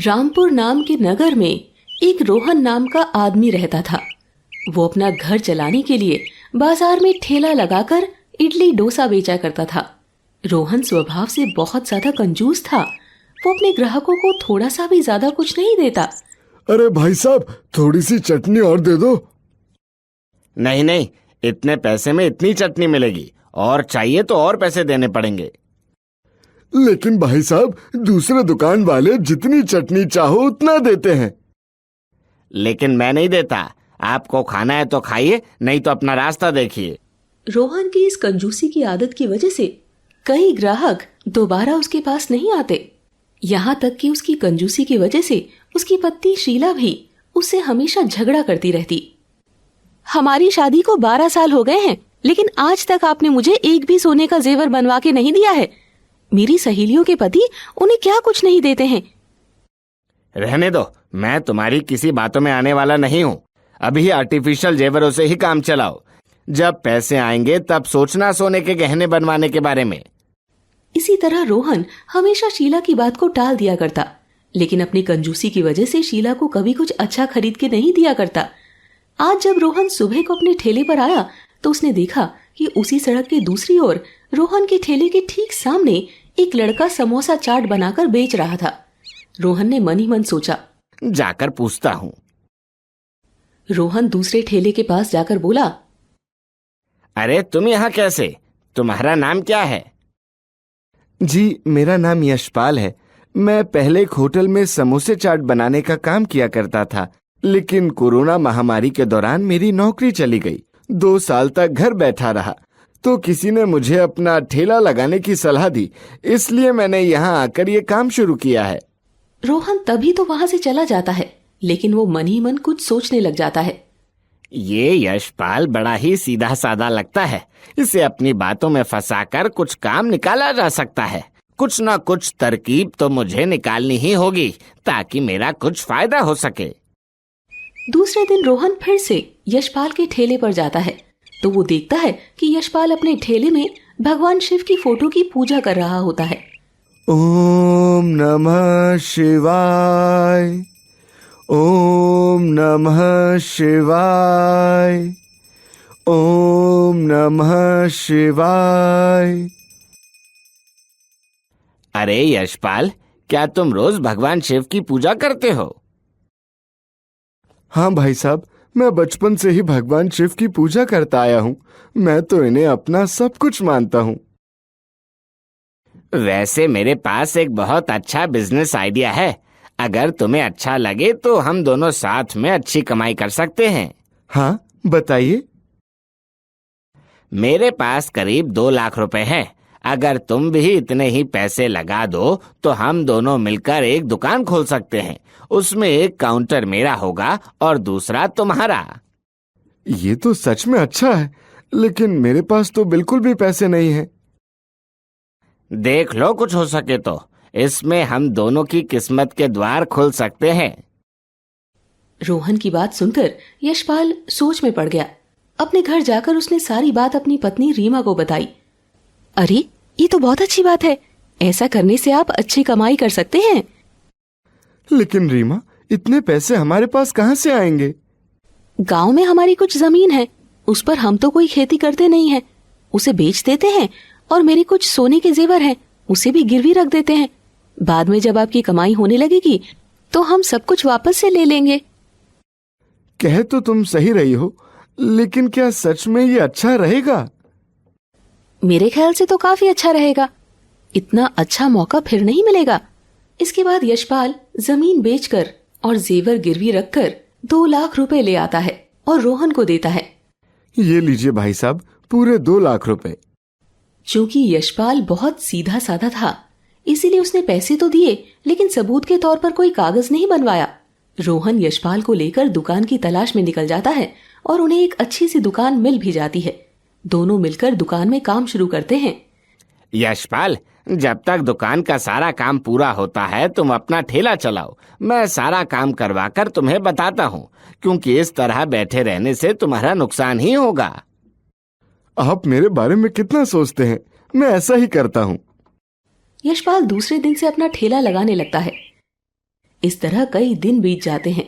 रामपुर नाम के नगर में एक रोहन नाम का आदमी रहता था। वो अपना घर चलाने के लिए बाजार में ठेला लगाकर इडली डोसा बेचा करता था। रोहन स्वभाव से बहुत ज्यादा कंजूस था। वो अपने ग्राहकों को थोड़ा सा भी ज्यादा कुछ नहीं देता। अरे भाई साहब, थोड़ी सी चटनी और दे दो। नहीं नहीं, इतने पैसे में इतनी चटनी मिलेगी, और चाहिए तो और पैसे देने पड़ेंगे। लेकिन भाई साहब, दूसरे दुकान वाले जितनी चटनी चाहो उतना देते हैं। लेकिन मैं नहीं देता। आपको खाना है तो खाइए, नहीं तो अपना रास्ता देखिए। रोहन की इस कंजूसी की आदत की वजह से कई ग्राहक दोबारा उसके पास नहीं आते। यहाँ तक कि उसकी कंजूसी की वजह से उसकी पत्नी शीला भी उससे हमेशा झगड़ा करती रहती। हमारी शादी को 12 साल हो गए हैं, लेकिन आज तक आपने मुझे एक भी सोने का जेवर बनवा के नहीं दिया है। मेरी सहेलियों के पति उन्हें क्या कुछ नहीं देते हैं। रहने दो, मैं तुम्हारी किसी बातों में आने वाला नहीं हूँ। अभी आर्टिफिशियल जेवरों से ही काम चलाओ। जब पैसे आएंगे तब सोचना सोने के गहने बनवाने के बारे में। इसी तरह रोहन हमेशा शीला की बात को टाल दिया करता, लेकिन अपनी कंजूसी की वजह से शीला को कभी कुछ अच्छा खरीद के नहीं दिया करता। आज जब रोहन सुबह को अपने ठेले पर आया तो उसने देखा कि उसी सड़क के दूसरी ओर रोहन के ठेले के ठीक सामने एक लड़का समोसा चाट बनाकर बेच रहा था। रोहन ने मन ही मन सोचा, जाकर पूछता हूँ। रोहन दूसरे ठेले के पास जाकर बोला, अरे तुम यहाँ कैसे? तुम्हारा नाम क्या है? जी, मेरा नाम यशपाल है। मैं पहले एक होटल में समोसे चाट बनाने का काम किया करता था, लेकिन कोरोना महामारी के दौरान मेरी नौकरी चली गई। 2 साल तक घर बैठा रहा, तो किसी ने मुझे अपना ठेला लगाने की सलाह दी, इसलिए मैंने यहाँ आकर ये काम शुरू किया है। रोहन तभी तो वहां से चला जाता है, लेकिन वो मन ही मन कुछ सोचने लग जाता है। ये यशपाल बड़ा ही सीधा साधा लगता है। इसे अपनी बातों में फंसाकर कुछ काम निकाला जा सकता है। कुछ ना कुछ तरकीब तो मुझे निकालनी ही होगी, ताकि मेरा कुछ फायदा हो सके। दूसरे दिन रोहन फिर से यशपाल के ठेले पर जाता है तो वो देखता है कि यशपाल अपने ठेले में भगवान शिव की फोटो की पूजा कर रहा होता है। ओम नमः शिवाय, ओम नमः शिवाय, ओम नमः शिवाय। अरे यशपाल, क्या तुम रोज भगवान शिव की पूजा करते हो? हाँ भाई साहब, मैं बचपन से ही भगवान शिव की पूजा करता आया हूँ। मैं तो इन्हें अपना सब कुछ मानता हूँ। वैसे मेरे पास एक बहुत अच्छा बिजनेस आइडिया है। अगर तुम्हें अच्छा लगे तो हम दोनों साथ में अच्छी कमाई कर सकते हैं। हाँ, बताइए। मेरे पास करीब 2 लाख रुपए हैं। अगर तुम भी इतने ही पैसे लगा दो तो हम दोनों मिलकर एक दुकान खोल सकते हैं। उसमें एक काउंटर मेरा होगा और दूसरा तुम्हारा। ये तो सच में अच्छा है, लेकिन मेरे पास तो बिल्कुल भी पैसे नहीं हैं। देख लो, कुछ हो सके तो। इसमें हम दोनों की किस्मत के द्वार खुल सकते हैं। रोहन की बात सुनकर यशपाल सोच में पड़ गया। अपने घर जाकर उसने सारी बात अपनी पत्नी रीमा को बताई। अरे, ये तो बहुत अच्छी बात है। ऐसा करने से आप अच्छी कमाई कर सकते हैं। लेकिन रीमा, इतने पैसे हमारे पास कहाँ से आएंगे? गांव में हमारी कुछ जमीन है, उस पर हम तो कोई खेती करते नहीं हैं। उसे बेच देते हैं और मेरे कुछ सोने के जेवर हैं, उसे भी गिरवी रख देते हैं। बाद में जब आपकी कमाई होने लगेगी तो हम सब कुछ वापस से ले लेंगे। कह तो तुम सही रही हो, लेकिन क्या सच में ये अच्छा रहेगा? मेरे ख्याल से तो काफी अच्छा रहेगा। इतना अच्छा मौका फिर नहीं मिलेगा। इसके बाद यशपाल जमीन बेचकर और जेवर गिरवी रखकर 2 लाख रुपए ले आता है और रोहन को देता है। ये लीजिए भाई साहब, पूरे 2 लाख रुपए। चूंकि यशपाल बहुत सीधा साधा था, इसीलिए उसने पैसे तो दिए, लेकिन सबूत के तौर पर कोई कागज नहीं बनवाया। रोहन यशपाल को लेकर दुकान की तलाश में निकल जाता है और उन्हें एक अच्छी सी दुकान मिल भी जाती है। दोनों मिलकर दुकान में काम शुरू करते हैं। यशपाल, जब तक दुकान का सारा काम पूरा होता है तुम अपना ठेला चलाओ। मैं सारा काम करवाकर तुम्हें बताता हूँ, क्योंकि इस तरह बैठे रहने से तुम्हारा नुकसान ही होगा। आप मेरे बारे में कितना सोचते हैं, मैं ऐसा ही करता हूँ। यशपाल दूसरे दिन से अपना ठेला लगाने लगता है। इस तरह कई दिन बीत जाते हैं।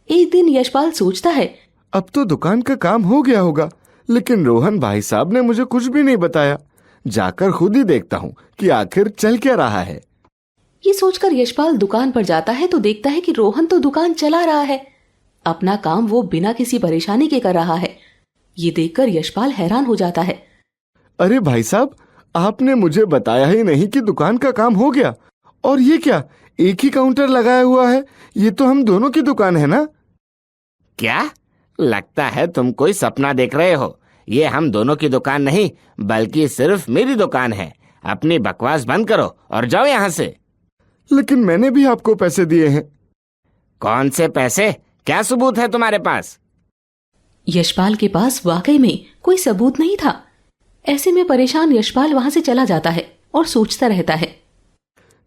एक दिन यशपाल सोचता है, अब तो दुकान का काम हो गया होगा, लेकिन रोहन भाई साहब ने मुझे कुछ भी नहीं बताया। जाकर खुद ही देखता हूँ कि आखिर चल क्या रहा है। ये सोचकर यशपाल दुकान पर जाता है तो देखता है कि रोहन तो दुकान चला रहा है। अपना काम वो बिना किसी परेशानी के कर रहा है। ये देखकर यशपाल हैरान हो जाता है। अरे भाई साहब, आपने मुझे बताया ही नहीं कि दुकान का काम हो गया। और ये क्या, एक ही काउंटर लगाया हुआ है? ये तो हम दोनों की दुकान है ना? क्या लगता है तुम कोई सपना देख रहे हो? ये हम दोनों की दुकान नहीं बल्कि सिर्फ मेरी दुकान है। अपनी बकवास बंद करो और जाओ यहाँ से। लेकिन मैंने भी आपको पैसे दिए हैं। कौन से पैसे? क्या सबूत है तुम्हारे पास? यशपाल के पास वाकई में कोई सबूत नहीं था। ऐसे में परेशान यशपाल वहां से चला जाता है और सोचता रहता है,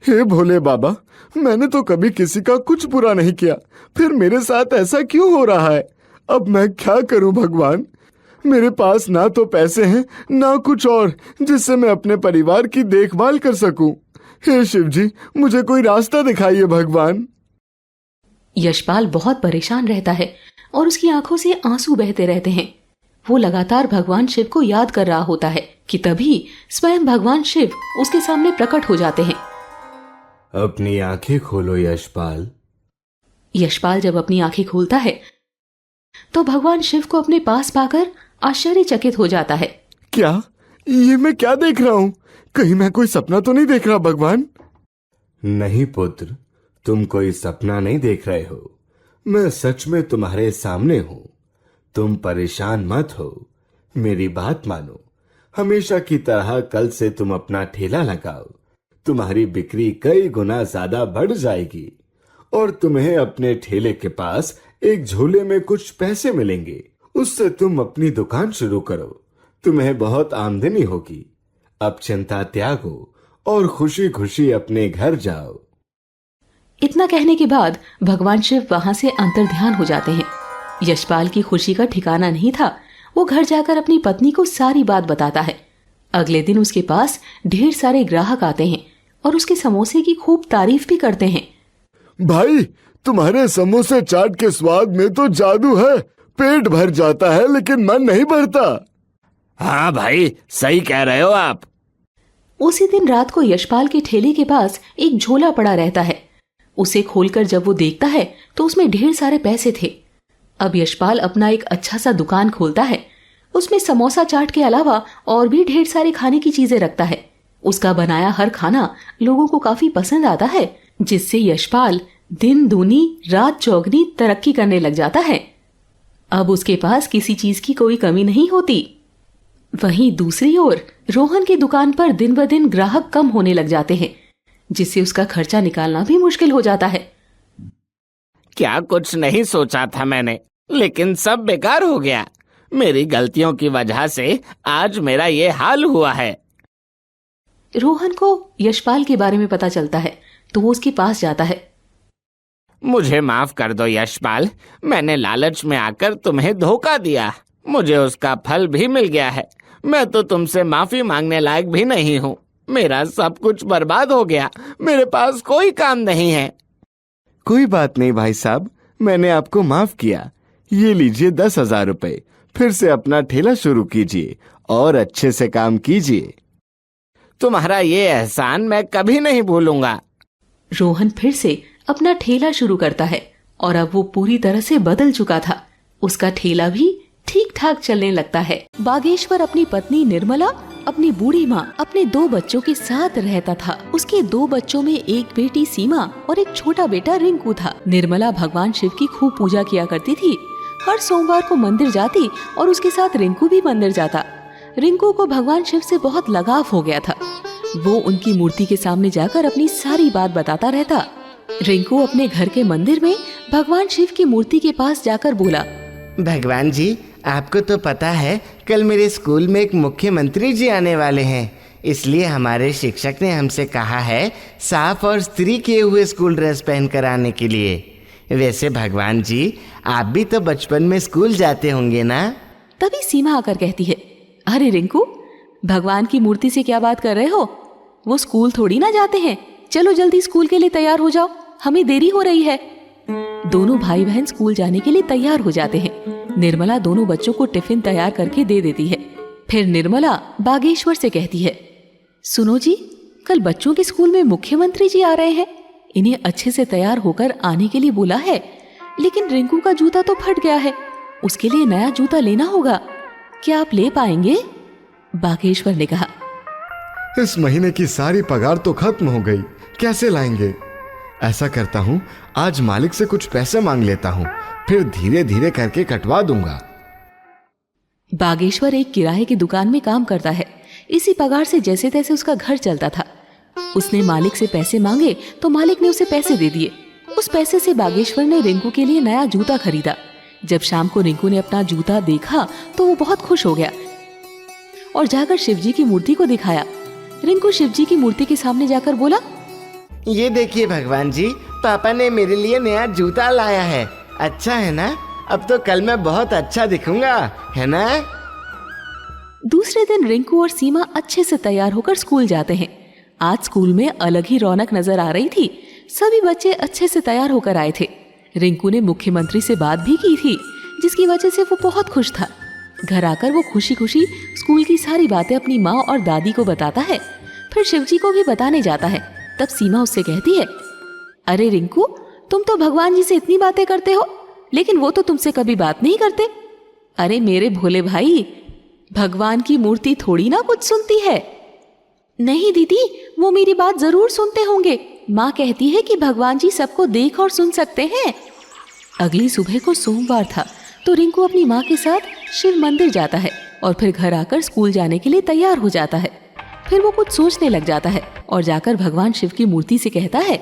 हे भोले बाबा, मैंने तो कभी किसी का कुछ बुरा नहीं किया, फिर मेरे साथ ऐसा क्यों हो रहा है? अब मैं क्या करूं भगवान? मेरे पास ना तो पैसे हैं ना कुछ और जिससे मैं अपने परिवार की देखभाल कर सकूं। हे शिव जी, मुझे कोई रास्ता दिखाइए भगवान। यशपाल बहुत परेशान रहता है और उसकी आंखों से आंसू बहते रहते हैं। वो लगातार भगवान शिव को याद कर रहा होता है कि तभी स्वयं भगवान शिव उसके सामने प्रकट हो जाते हैं। अपनी आंखें खोलो यशपाल। यशपाल जब अपनी आंखें खोलता है तो भगवान शिव को अपने पास पाकर आश्चर्यचकित हो जाता है। क्या ये मैं क्या देख रहा हूँ? कहीं मैं कोई सपना तो नहीं देख रहा भगवान? नहीं पुत्र, तुम कोई सपना नहीं देख रहे हो। मैं सच में तुम्हारे सामने हूँ। तुम परेशान मत हो, मेरी बात मानो। हमेशा की तरह कल से तुम अपना ठेला लगाओ। तुम्हारी बिक्री कई गुना ज्यादा बढ़ जाएगी और तुम्हें अपने ठेले के पास एक झोले में कुछ पैसे मिलेंगे। उससे तुम अपनी दुकान शुरू करो। तुम्हें बहुत आमदनी होगी। अब चिंता त्यागो और खुशी खुशी अपने घर जाओ। इतना कहने के बाद भगवान शिव वहां से अंतर्ध्यान हो जाते हैं। यशपाल की खुशी का ठिकाना नहीं था। वो घर जाकर अपनी पत्नी को सारी बात बताता है। अगले दिन उसके पास ढेर सारे ग्राहक आते हैं और उसके समोसे की खूब तारीफ भी करते हैं। भाई, तुम्हारे समोसे चाट के स्वाद में तो जादू है। पेट भर जाता है लेकिन मन नहीं भरता। हाँ भाई, सही कह रहे हो आप। उसी दिन रात को यशपाल के ठेले के पास एक झोला पड़ा रहता है। उसे खोलकर जब वो देखता है तो उसमें ढेर सारे पैसे थे। अब यशपाल अपना एक अच्छा सा दुकान खोलता है। उसमें समोसा चाट के अलावा और भी ढेर सारी खाने की चीजें रखता है। उसका बनाया हर खाना लोगों को काफी पसंद आता है, जिससे यशपाल दिन दूनी रात चौगनी तरक्की करने लग जाता है। अब उसके पास किसी चीज की कोई कमी नहीं होती। वहीं दूसरी ओर रोहन की दुकान पर दिन ब दिन ग्राहक कम होने लग जाते हैं, जिससे उसका खर्चा निकालना भी मुश्किल हो जाता है। क्या कुछ नहीं सोचा था मैंने, लेकिन सब बेकार हो गया। मेरी गलतियों की वजह से आज मेरा ये हाल हुआ है। रोहन को यशपाल के बारे में पता चलता है तो वो उसके पास जाता है। मुझे माफ कर दो यशपाल, मैंने लालच में आकर तुम्हें धोखा दिया। मुझे उसका फल भी मिल गया है। मैं तो तुमसे माफी मांगने लायक भी नहीं हूँ। मेरा सब कुछ बर्बाद हो गया। मेरे पास कोई काम नहीं है। कोई बात नहीं भाई साहब, मैंने आपको माफ किया। ये लीजिए 10,000 रुपए। फिर से अपना ठेला शुरू कीजिए और अच्छे से काम कीजिए। तुम्हारा ये एहसान मैं कभी नहीं भूलूंगा। रोहन फिर से अपना ठेला शुरू करता है और अब वो पूरी तरह से बदल चुका था। उसका ठेला भी ठीक ठाक चलने लगता है। बागेश्वर अपनी पत्नी निर्मला, अपनी बूढ़ी माँ, अपने 2 बच्चों के साथ रहता था। उसके 2 बच्चों में एक बेटी सीमा और एक छोटा बेटा रिंकू था। निर्मला भगवान शिव की खूब पूजा किया करती थी। हर सोमवार को मंदिर जाती और उसके साथ रिंकू भी मंदिर जाता। रिंकू को भगवान शिव से बहुत लगाव हो गया था। वो उनकी मूर्ति के सामने जाकर अपनी सारी बात बताता रहता। रिंकू अपने घर के मंदिर में भगवान शिव की मूर्ति के पास जाकर बोला, भगवान जी, आपको तो पता है कल मेरे स्कूल में एक मुख्यमंत्री जी आने वाले हैं, इसलिए हमारे शिक्षक ने हमसे कहा है साफ और स्त्री किए हुए स्कूल ड्रेस पहन कर आने के लिए। वैसे भगवान जी, आप भी तो बचपन में स्कूल जाते होंगे ना? तभी सीमा आकर कहती है, अरे रिंकू, भगवान की मूर्ति से क्या बात कर रहे हो? वो स्कूल थोड़ी ना जाते हैं। चलो जल्दी स्कूल के लिए तैयार हो जाओ। हमें देरी हो रही है। दोनों भाई बहन स्कूल जाने के लिए तैयार हो जाते हैं। निर्मला दोनों बच्चों को टिफिन तैयार करके दे देती है। फिर निर्मला बागेश्वर से कहती है, सुनो जी, कल बच्चों के स्कूल में मुख्यमंत्री जी आ रहे हैं। इन्हें अच्छे से तैयार होकर आने के लिए बोला है, लेकिन रिंकू का जूता तो फट गया है। उसके लिए नया जूता लेना होगा। क्या आप ले पाएंगे? बागेश्वर ने कहा। इस महीने की सारी पगार तो खत्म हो गई, कैसे लाएंगे? ऐसा करता हूँ, आज मालिक से कुछ पैसे मांग लेता हूँ, फिर धीरे धीरे करके कटवा दूंगा। बागेश्वर एक किराए की दुकान में काम करता है। इसी पगार से जैसे तैसे उसका घर चलता था। उसने मालिक से पैसे मांगे तो मालिक ने उसे पैसे दे दिए। उस पैसे से बागेश्वर ने रिंकू के लिए नया जूता खरीदा। जब शाम को रिंकू ने अपना जूता देखा तो वो बहुत खुश हो गया और जाकर शिवजी की मूर्ति को दिखाया। रिंकू शिवजी की मूर्ति के सामने जाकर बोला, ये देखिए भगवान जी, पापा ने मेरे लिए नया जूता लाया है। अच्छा है ना? अब तो कल मैं बहुत अच्छा दिखूंगा, है ना? दूसरे दिन रिंकू और सीमा अच्छे से तैयार होकर स्कूल जाते हैं। आज स्कूल में अलग ही रौनक नजर आ रही थी। सभी बच्चे अच्छे से तैयार होकर आए थे। रिंकू ने मुख्यमंत्री से बात भी की थी, जिसकी वजह से वो बहुत खुश था। घर आकर वो खुशी खुशी स्कूल की सारी बातें अपनी माँ और दादी को बताता है। फिर शिवजी को भी बताने जाता है। तब सीमा उससे कहती है, अरे रिंकू, तुम तो भगवान जी से इतनी बातें करते हो, लेकिन वो तो तुमसे कभी बात नहीं करते। अरे मेरे भोले भाई, भगवान की मूर्ति थोड़ी ना कुछ सुनती है। नहीं दीदी, वो मेरी बात जरूर सुनते होंगे। माँ कहती है कि भगवान जी सबको देख और सुन सकते हैं। अगली सुबह को सोमवार था, तो रिंकू अपनी माँ के साथ शिव मंदिर जाता है और फिर घर आकर स्कूल जाने के लिए तैयार हो जाता है। फिर वो कुछ सोचने लग जाता है और जाकर भगवान शिव की मूर्ति से कहता है,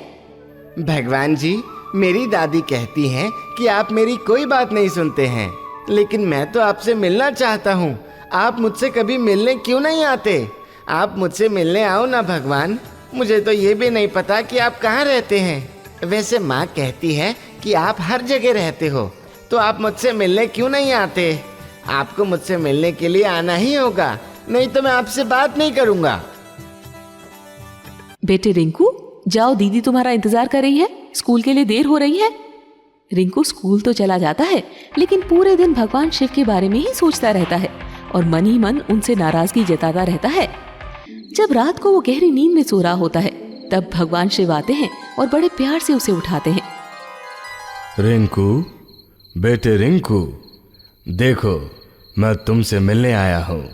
भगवान जी, मेरी दादी कहती हैं कि आप मेरी कोई बात नहीं सुनते हैं, लेकिन मैं तो आपसे मिलना चाहता हूँ। आप मुझसे कभी मिलने क्यों नहीं आते? आप मुझसे मिलने आओ ना भगवान। मुझे तो ये भी नहीं पता कि आप कहाँ रहते हैं। वैसे माँ कहती है कि आप हर जगह रहते हो, तो आप मुझसे मिलने क्यों नहीं आते? आपको मुझसे मिलने के लिए आना ही होगा, नहीं तो मैं आपसे बात नहीं करूँगा। बेटे रिंकू, जाओ, दीदी तुम्हारा इंतजार कर रही है। स्कूल के लिए देर हो रही है। रिंकू स्कूल तो चला जाता है, लेकिन पूरे दिन भगवान शिव के बारे में ही सोचता रहता है और मन ही मन उनसे नाराजगी जताता रहता है। जब रात को वो गहरी नींद में सो रहा होता है, तब भगवान शिव आते हैं और बड़े प्यार से उसे उठाते हैं। रिंकू, बेटे रिंकू, देखो, मैं तुमसे मिलने आया हूँ।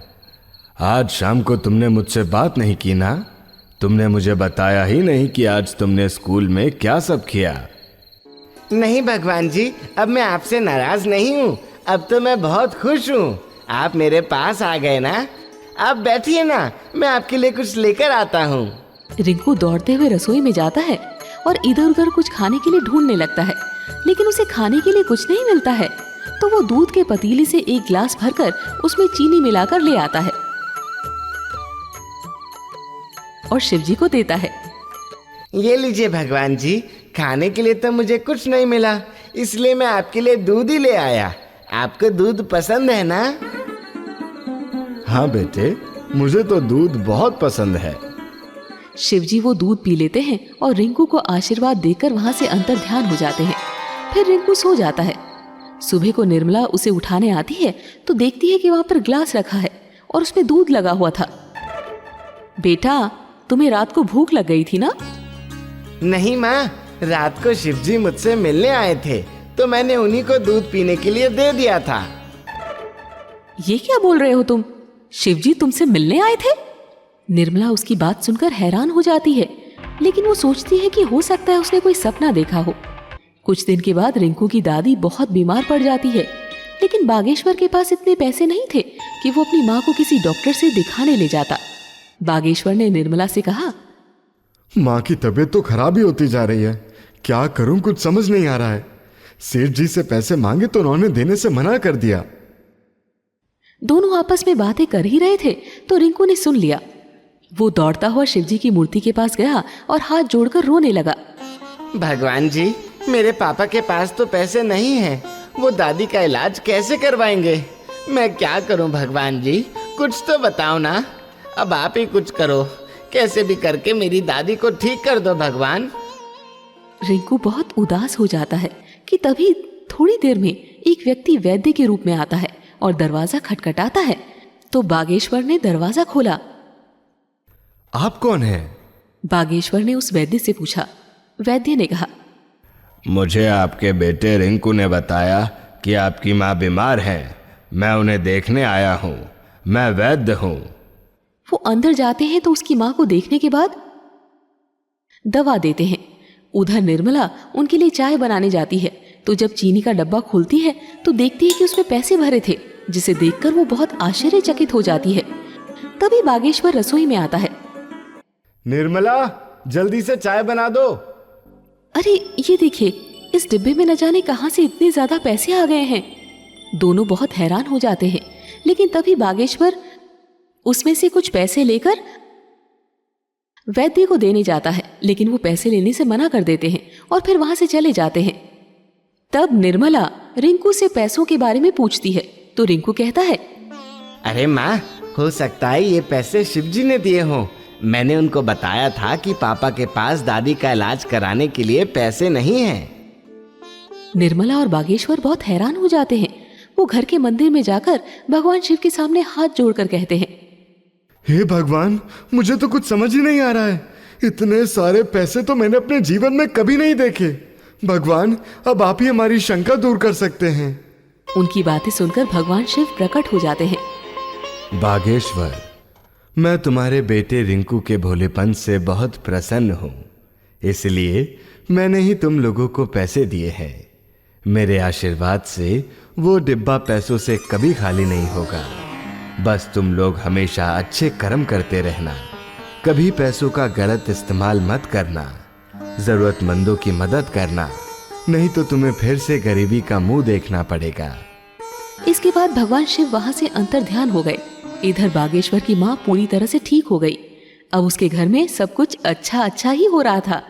आज शाम को तुमने मुझसे बात नहीं की ना? तुमने मुझे बताया ही नहीं कि आज तुमने स्कूल में क्या सब किया। नहीं भगवान जी, अब मैं आपसे नाराज नहीं हूँ। अब तो मैं बहुत खुश हूँ। आप मेरे पास आ गए ना। आप बैठिए ना, मैं आपके लिए कुछ लेकर आता हूँ। रिंकू दौड़ते हुए रसोई में जाता है और इधर उधर कुछ खाने के लिए ढूंढने लगता है, लेकिन उसे खाने के लिए कुछ नहीं मिलता है। तो वो दूध के पतीले से एक गिलास भरकर उसमें चीनी मिलाकर ले आता है और शिवजी को देता है। ये लीजिए भगवान जी, खाने के लिए तो मुझे कुछ नहीं मिला, इसलिए मैं आपके लिए दूध ही ले आया। आपको दूध पसंद है ना? हाँ बेटे, मुझे तो दूध बहुत पसंद है। शिवजी वो दूध पी लेते हैं और रिंकू को आशीर्वाद देकर वहां से अंतर ध्यान हो जाते हैं। फिर रिंकू सो जाता है। सुबह को निर्मला उसे उठाने आती है तो देखती है कि वहां पर ग्लास रखा है और उसमें दूध लगा हुआ था। बेटा, तुम्हें रात को भूख लग गई थी ना? नहीं माँ, रात को शिवजी मुझसे मिलने आए थे, तो मैंने उन्हीं को दूध पीने के लिए दे दिया था। ये क्या बोल रहे हो तुम? शिवजी तुमसे मिलने आए थे? निर्मला उसकी बात सुनकर हैरान हो जाती है, लेकिन वो सोचती है कि हो सकता है उसने कोई सपना देखा हो। कुछ दिन के बाद रिंकू की दादी बहुत बीमार पड़ जाती है, लेकिन बागेश्वर के पास इतने पैसे नहीं थे कि वो अपनी माँ को किसी डॉक्टर से दिखाने ले जाता। बागेश्वर ने निर्मला से कहा, माँ की तबीयत तो खराब ही होती जा रही है, क्या करूं, कुछ समझ नहीं आ रहा है। सेठ जी से पैसे मांगे तो उन्होंने देने से मना कर दिया। दोनों आपस में बातें कर ही रहे थे तो रिंकू ने सुन लिया। वो दौड़ता हुआ शिवजी की मूर्ति के पास गया और हाथ जोड़कर रोने लगा। भगवान जी, मेरे पापा के पास तो पैसे नहीं हैं, वो दादी का इलाज कैसे करवाएंगे? मैं क्या करूं भगवान जी, कुछ तो बताओ ना। अब आप ही कुछ करो, कैसे भी करके मेरी दादी को ठीक कर दो भगवान। रिंकू बहुत उदास हो जाता है कि तभी थोड़ी देर में एक व्यक्ति वैद्य के रूप में आता है और दरवाजा खटखटाता है। तो बागेश्वर ने दरवाजा खोला। आप कौन हैं? बागेश्वर ने उस वैद्य से पूछा। वैद्य ने कहा, मुझे आपके बेटे रिंकू ने बताया कि आपकी माँ बीमार है। मैं उन्हें देखने आया हूँ। मैं वैद्य हूँ। वो अंदर जाते हैं तो उसकी माँ को देखने के बाद दवा देते हैं। उधर निर्मला उनके लिए चाय बनाने जाती है तो जब चीनी का डब्बा खोलती है तो देखती है कि उसमें पैसे भरे थे, जिसे देखकर वो बहुत आश्चर्यचकित हो जाती है। तभी बागेश्वर रसोई में आता है। निर्मला, जल्दी से चाय बना दो। अरे ये देखिए, इस डिब्बे में न जाने कहां से इतने ज्यादा पैसे आ गए हैं। दोनों बहुत हैरान हो जाते हैं, लेकिन तभी बागेश्वर उसमें से कुछ पैसे लेकर वैद्य को देने जाता है, लेकिन वो पैसे लेने से मना कर देते हैं और फिर वहां से चले जाते हैं। तब निर्मला रिंकू से पैसों के बारे में पूछती है तो रिंकू कहता है, अरे माँ, हो सकता है ये पैसे शिव जी ने दिए हों। मैंने उनको बताया था कि पापा के पास दादी का इलाज कराने के लिए पैसे नहीं हैं। निर्मला और बागेश्वर बहुत हैरान हो जाते हैं। वो घर के मंदिर में जाकर भगवान शिव के सामने हाथ जोड़कर कहते हैं, हे भगवान, मुझे तो कुछ समझ ही नहीं आ रहा है। इतने सारे पैसे तो मैंने अपने जीवन में कभी नहीं देखे। भगवान, अब आप ही हमारी शंका दूर कर सकते हैं। उनकी बातें सुनकर भगवान शिव प्रकट हो जाते हैं। बागेश्वर, मैं तुम्हारे बेटे रिंकू के भोलेपन से बहुत प्रसन्न हूँ, इसलिए मैंने ही तुम लोगों को पैसे दिए हैं। मेरे आशीर्वाद से वो डिब्बा पैसों से कभी खाली नहीं होगा। बस तुम लोग हमेशा अच्छे कर्म करते रहना, कभी पैसों का गलत इस्तेमाल मत करना, जरूरतमंदों की मदद करना, नहीं तो तुम्हें फिर से गरीबी का मुंह देखना पड़ेगा। इसके बाद भगवान शिव वहां से अंतर्ध्यान हो गए। इधर बागेश्वर की माँ पूरी तरह से ठीक हो गई। अब उसके घर में सब कुछ अच्छा अच्छा ही हो रहा था।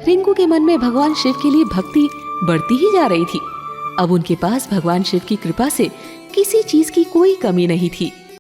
रिंकू के मन में भगवान शिव के लिए भक्ति बढ़ती ही जा रही थी। अब उनके पास भगवान शिव की कृपा से किसी चीज की कोई कमी नहीं थी।